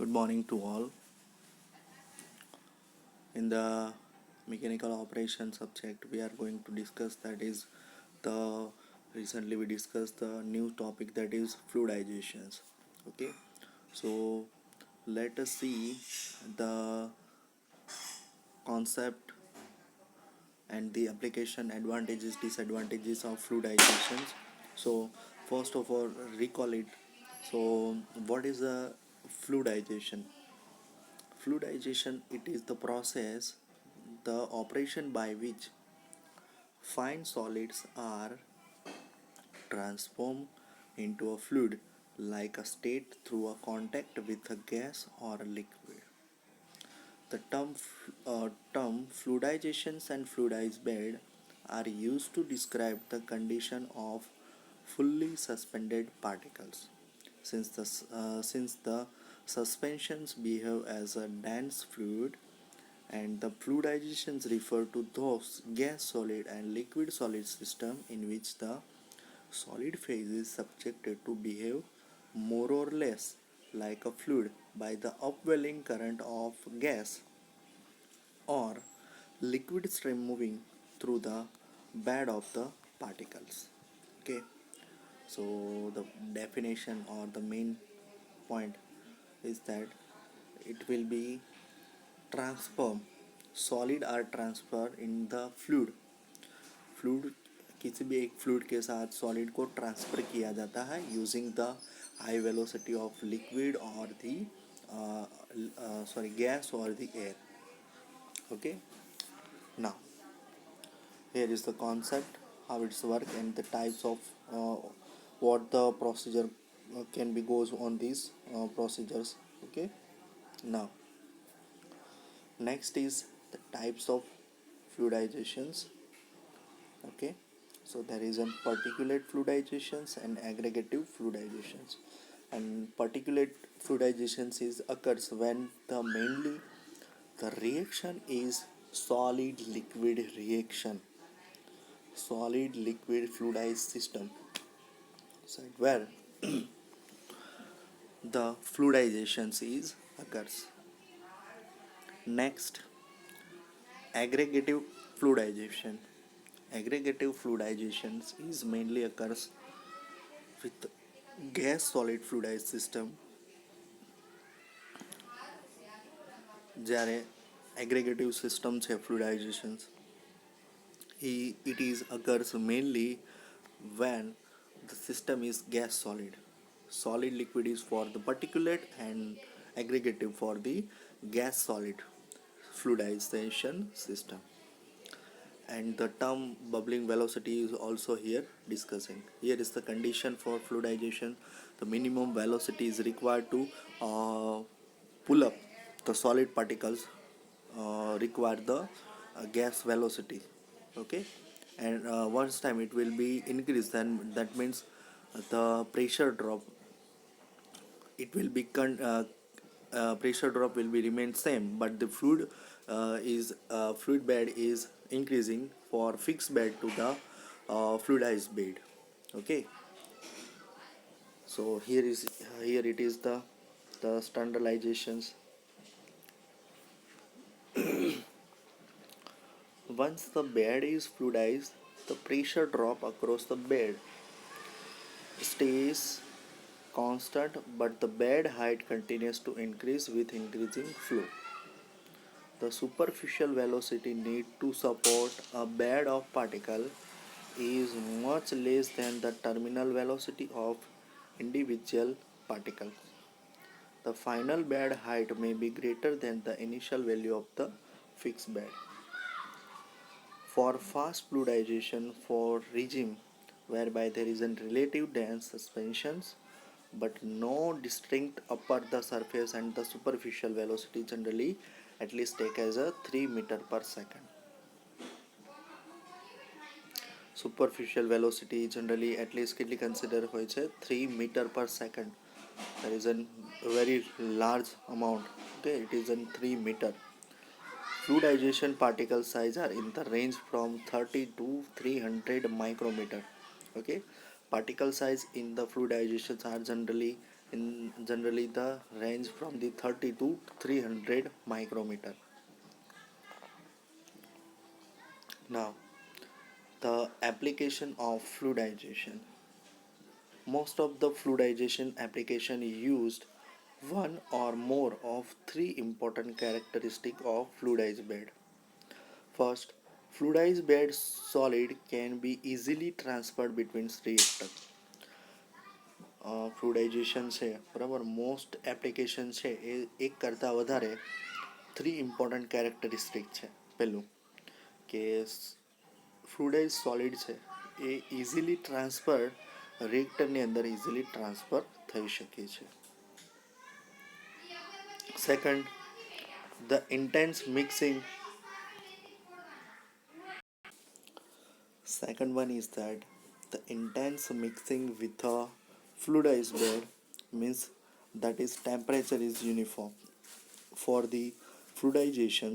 Good morning to all. In the mechanical operation subject, we are going to discuss that is the recently we discussed the new topic that is fluidizations. Okay, so let us see the concept and the application advantages disadvantages of fluidizations. So first of all, recall it. So what is a fluidization? Fluidization, it is the process, the operation by which fine solids are transformed into a fluid like a state through a contact with a gas or a liquid. The term fluidizations and fluidized bed are used to describe the condition of fully suspended particles. Since the suspensions behave as a dense fluid, and the fluidizations refer to those gas solid and liquid solid system in which the solid phase is subjected to behave more or less like a fluid by the upwelling current of gas or liquid stream moving through the bed of the particles. Okay, so the definition or the main point is that it will be transform, solid or transfer in the fluid. Fluid, किसी भी एक fluid के साथ solid को transfer किया जाता है using the high velocity of liquid और दी गैस और the air. Okay, now here is the concept, how it's work and the types of what the procedure can be goes on these procedures. Okay, now next is the types of fluidizations. Okay, so there is a particulate fluidizations and aggregative fluidizations. And particulate fluidizations is occurs when the mainly the reaction is solid liquid reaction, solid liquid fluidized system, so where the fluidizations is occurs. Next, aggregative fluidization. Aggregative fluidizations is mainly occurs with gas solid fluidized system. જ્યારે aggregative system છે fluidizations, it is occurs mainly when the system is gas solid. Solid liquid is for the particulate and aggregative for the gas solid fluidization system. And the term bubbling velocity is also here discussing. Here is the condition for fluidization. The minimum velocity is required to pull up the solid particles require the gas velocity. Okay, and once time it will be increased, then that means the pressure drop, it will be pressure drop will be remain same, but the fluid bed is increasing for fixed bed to the fluidized bed. Okay, so here it is the standardizations. Once the bed is fluidized, the pressure drop across the bed stays constant, but the bed height continues to increase with increasing flow. The superficial velocity need to support a bed of particle is much less than the terminal velocity of individual particles. The final bed height may be greater than the initial value of the fixed bed. For fast fluidization for regime whereby there is a relative dense suspensions but no distinct upper the surface, and the superficial velocity generally at least take as a 3 meter per second. Superficial velocity generally at least કેટલી consider હોય છે 3 meter per second. There is a very large amount. Okay, it is in 3 meter. Fluidization particle size are in the range from 30 to 300 micrometer. Okay, particle size in the fluidizations are generally In generally the range from the 30 to 300 micrometer. Now, the application of fluidization. Most of the fluidization application used one or more of three important characteristics of fluidized bed. First, fluidized bed solid can be easily transferred between reactors. ફ્લુડાઇઝેશન છે બરાબર most application છે એ એક કરતાં વધારે three important characteristic છે. પહેલું કે ફ્લુડાઇઝ solid છે એ ઇઝીલી ટ્રાન્સફર રિએક્ટરની અંદર ઇઝીલી ટ્રાન્સફર થઈ શકે છે. Second, the intense mixing. Second one is that the intense mixing with a fluidized bed means that is temperature is uniform. For the fluidization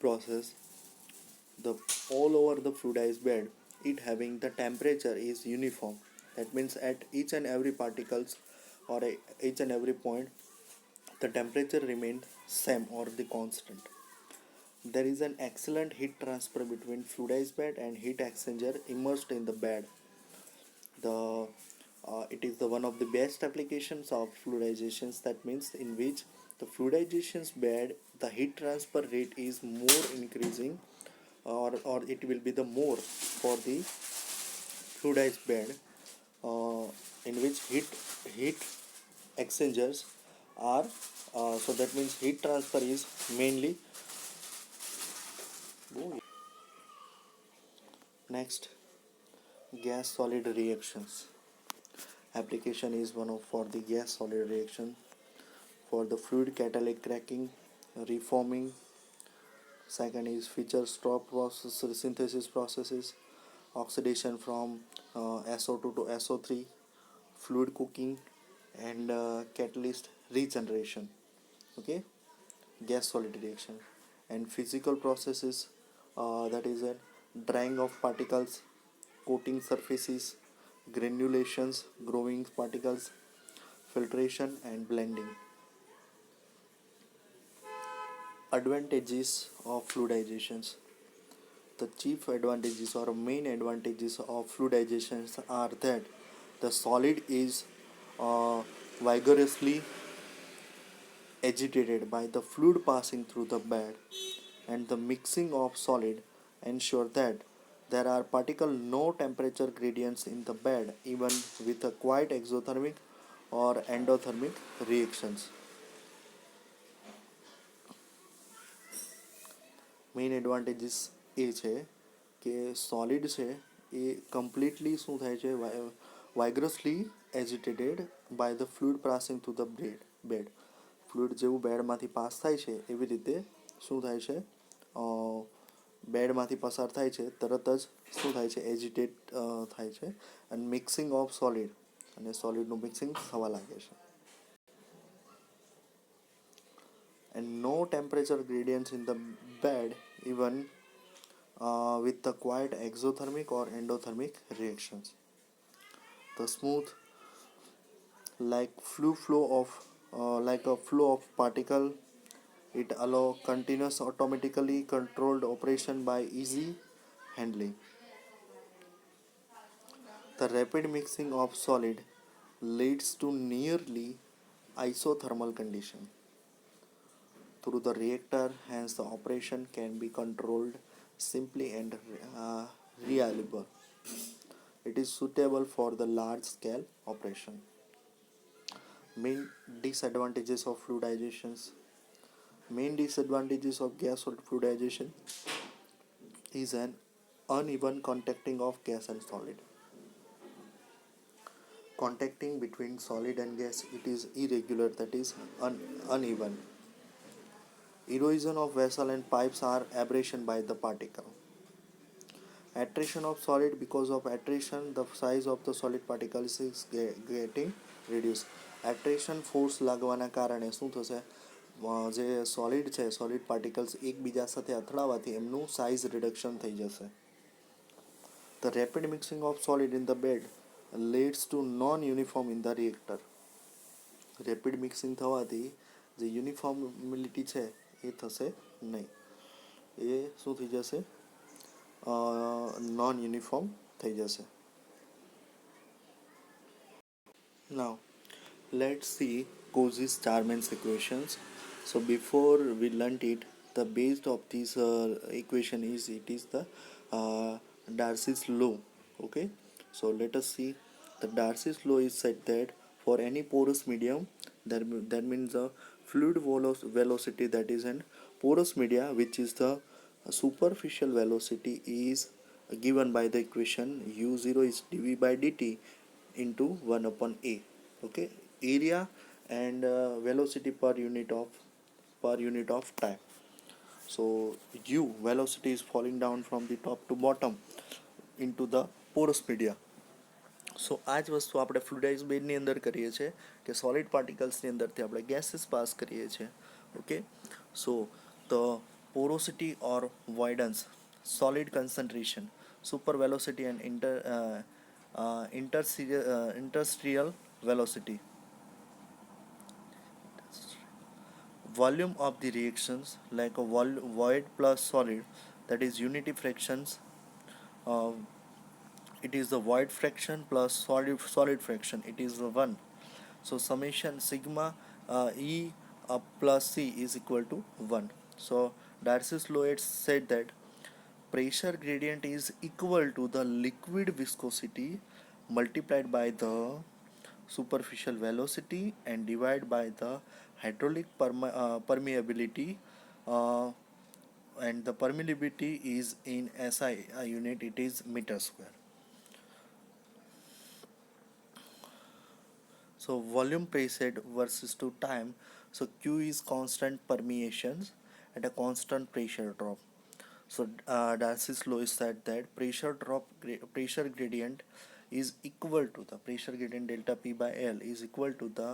process, the all over the fluidized bed, it having the temperature is uniform. That means at each and every particles or each and every point, the temperature remains same or the constant. There is an excellent heat transfer between fluidized bed and heat exchanger immersed in the bed. It is the one of the best applications of fluidizations. That means in which the fluidizations bed the heat transfer rate is more increasing, or it will be the more for the fluidized bed, in which heat exchangers are, so that means heat transfer is mainly. Next, gas solid reactions. Application is one of for the gas solid reaction for the fluid catalytic cracking, reforming. Second is feature stop process synthesis processes, oxidation from SO2 to SO3, fluid cooking, and catalyst regeneration. Okay, gas solid reaction. And physical processes, that is a drying of particles, coating surfaces, granulations, growing particles, filtration and blending. Advantages of fluidizations. The chief advantages or main advantages of fluidizations are that the solid is vigorously agitated by the fluid passing through the bed, and the mixing of solid ensure that there are particle no temperature gradients in the bed even with a quiet exothermic or endothermic reactions. Main advantages એ છે કે solid છે એ completely શું થાય છે vigorously agitated by the fluid passing through the bed. Fluid જેવું બેડમાંથી પાસ થાય છે એવી રીતે શું થાય છે બેડમાંથી પસાર થાય છે તરત જ શું થાય છે એજિટેટ થાય છે અને મિક્સિંગ ઓફ સોલિડ અને સોલિડનું મિક્સિંગ થવા લાગે છે. And no temperature gradients in the bed even with the quiet exothermic or endothermic reactions. The smooth like a flow of particle, it allow continuous automatically controlled operation by easy handling. The rapid mixing of solid leads to nearly isothermal condition through the reactor, hence the operation can be controlled simply and reliable. It is suitable for the large scale operation. Main disadvantages of fluidizations. Main disadvantages of gas solid fluidization is an uneven contacting of gas and solid. Contacting between solid and gas, it is irregular, that is uneven. Erosion of vessel and pipes are abrasion by the particle. Attrition of solid, because of attrition the size of the solid particles is getting reduced. Attrition force લાગવાના કારણે શું થશે જે solid છે solid particles એકબીજા સાથે અથડાવાથી એમનું size reduction થઈ જશે. The rapid mixing of solid in the bed leads to non-uniform in the reactor. Rapid mixing થવાથી જે યુનિફોર્મિલિટી છે એ થશે નહીં, એ શું થઈ જશે, નોન યુનિફોર્મ થઈ જશે. Now let's see Cauchy's Charman's equations. So before we learnt it, the base of this equation is it is the Darcy's law. Okay, so let us see. The Darcy's law is said that for any porous medium, that means the fluid velocity that is in porous media, which is the superficial velocity, is given by the equation u0 is dv by dt into 1 upon a. Okay, area and velocity per unit of time. So u velocity is falling down from the top to bottom into the porous media. સો આ જ વસ્તુ આપણે ફ્લુઇડાઇઝ બેડની અંદર કરીએ છીએ કે solid પાર્ટિકલ્સની અંદરથી આપણે ગેસીસ પાસ કરીએ છીએ. Okay, so the porosity or voidance, solid concentration, super velocity and interstitial velocity. Volume of the reactions like a void plus solid, that is unity fractions. It is the void fraction plus solid fraction, it is the 1. So summation sigma E plus C is equal to 1. So Darcy's law said that pressure gradient is equal to the liquid viscosity multiplied by the superficial velocity and divided by the hydraulic permeability, and the permeability is in SI unit, it is meter square. So volume preset versus to time. So Q is constant permeations at a constant pressure drop. So Darcy's law is said that pressure gradient is equal to the pressure gradient delta P by L is equal to the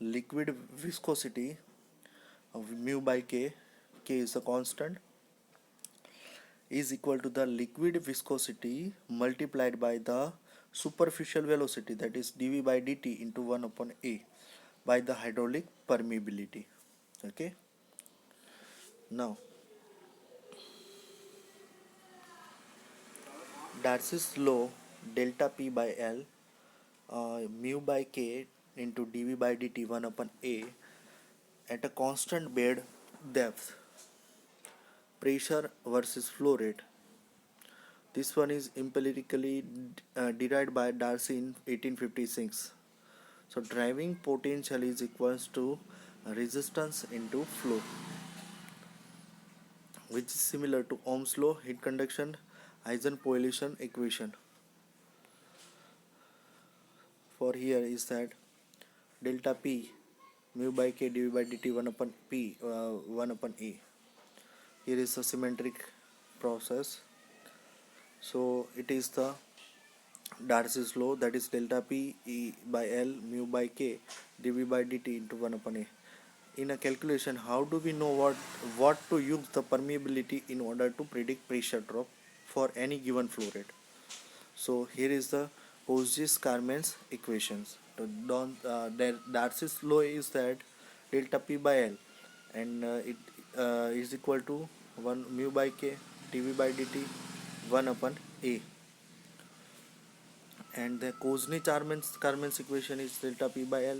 liquid viscosity of mu by K. K is a constant, is equal to the liquid viscosity multiplied by the superficial velocity, that is dv by dt into 1 upon a, by the hydraulic permeability. Okay, now Darcy's law delta P by L, mu by K into dv by dt 1 upon a at a constant bed depth, pressure versus flow rate. This one is empirically derived by Darcy in 1856. So driving potential is equals to resistance into flow, which is similar to Ohm's law, heat conduction, Eisen-Poisson equation. For here is that delta P mu by K dv by dt 1 upon P 1 upon A. Here is a symmetric process. So it is the Darcy's law, that is delta P E by L mu by K dv by dt into 1 upon A. In a calculation, how do we know what to use the permeability in order to predict pressure drop for any given flow rate? So here is the Cauchy-Charman's equations. So Darcy's law is that delta P by L, and it is equal to 1 mu by K dv by dt 1 upon A. And the Cauchy-Charman's equation is delta P by L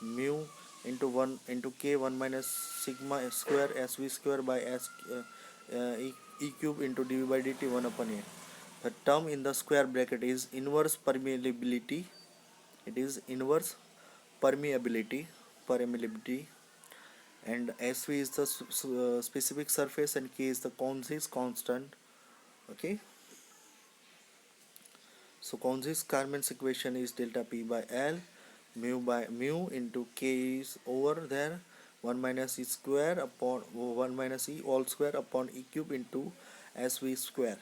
mu into 1 into K 1 minus sigma square SV square by S E cube into dv by dt 1 upon A. The term in the square bracket is inverse permeability. It is inverse permeability, and SV is the specific surface and K is the Cauchy's constant. Okay. So Cauchy-Charman's equation is delta P by L mu into K is over there 1 minus E square upon 1 minus E all square upon E cube into SV square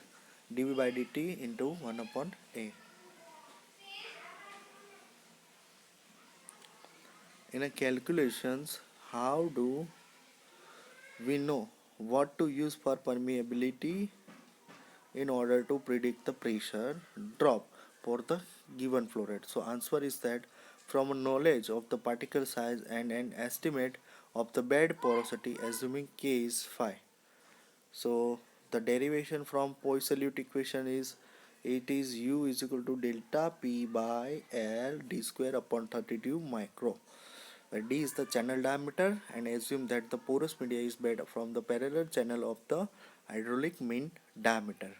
dv by dt into 1 upon A. In a calculations, how do we know what to use for permeability in order to predict the pressure drop for the given flow rate? So answer is that from a knowledge of the particle size and an estimate of the bed porosity assuming K is phi. So the derivation from Poiseuille equation is it is U is equal to delta P by L d square upon 32 micro, where d is the channel diameter, and assume that the porous media is bed from the parallel channel of the hydraulic mean diameter.